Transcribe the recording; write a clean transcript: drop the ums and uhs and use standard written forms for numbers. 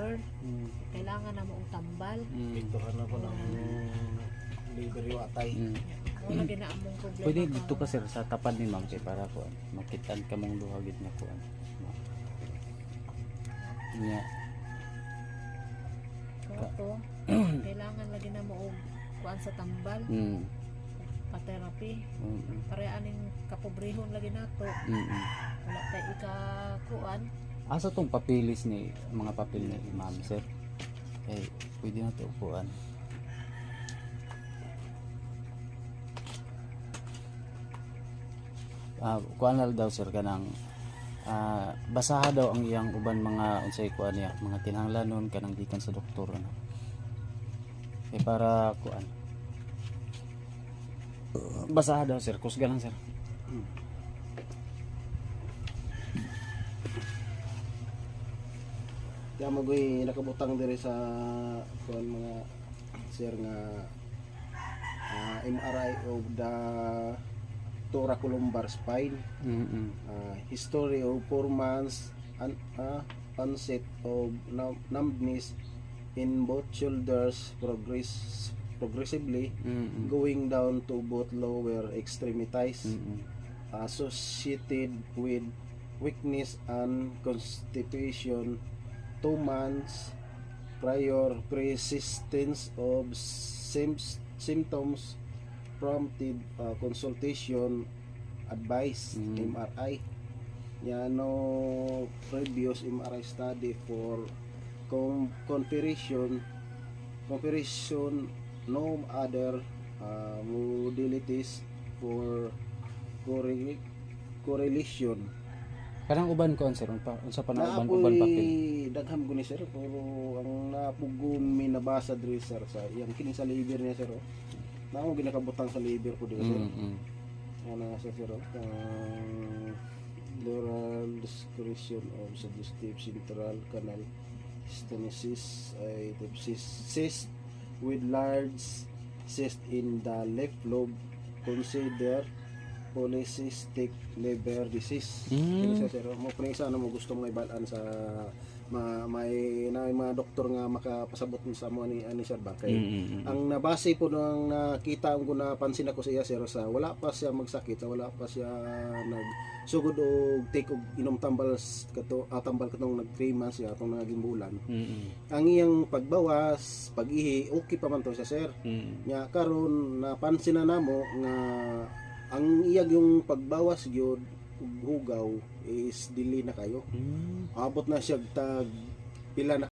doctor. Kailangan na mo tambal. Ituhan na po ng liver yung atay. Wala ginaamong problema. Pwede dito ka sir sa tapad ni ma'am kay para ko makitan ka mong duha gid nga kuan. Nya Kato, kailangan lagi na mo og kuan sa tambal, pa-therapy. Para aning kapobrehon lagi nato. Wala tay ika kuan. Asa tong papilis ni mga papel ni ma'am sir? Eh pwede na to kuan. Kuan na daw sir kanang basaha daw ang iyang uban mga unsay kuan niya, mga kinahanglanon kanang gikan sa doktor ano. Eh para kuan. Basaha daw sir, kusga lang sir. Kaya magoy nakabutang diri sa kuan mga sir nga MRI of the thoracolumbar spine, history of 4 months, onset of numbness in both shoulders, progressively going down to both lower extremities, associated with weakness and constipation. 2 months prior persistence of symptoms prompted consultation advice MRI. No previous MRI study for comparison no other modalities for correlation. Kanang uban ko sir, unsa pa na uban papel? Dagham ko ni sir, pero ang napugong minabasa diri sir sa yang kini sa liver niya sir. Namo ginakabutang sa liver ko dito sir. Ano sa sir? Pleural secretion of suggestive central canal stenosis, cyst with large cyst in the left lobe, consider polycystic liver disease. Kini sir, mo isa na mo gusto mo ibalaan sa may mga doktor nga makapasabot sa mo ni sir ba kay ang nabase po nang nakita ko napansin ako sa iya sir sa wala pa siya magsakit, wala pa siya nagsugod og take og inom tambal katong nag 3 months ya atong naging bulan. Ang iyang pagbawas, pag-ihi okay pa man to siya sir. Nya karon napansin na namo nga ang iyag yung pagbawas gyud hugaw is dili na kayo. Abot na siya tag pila na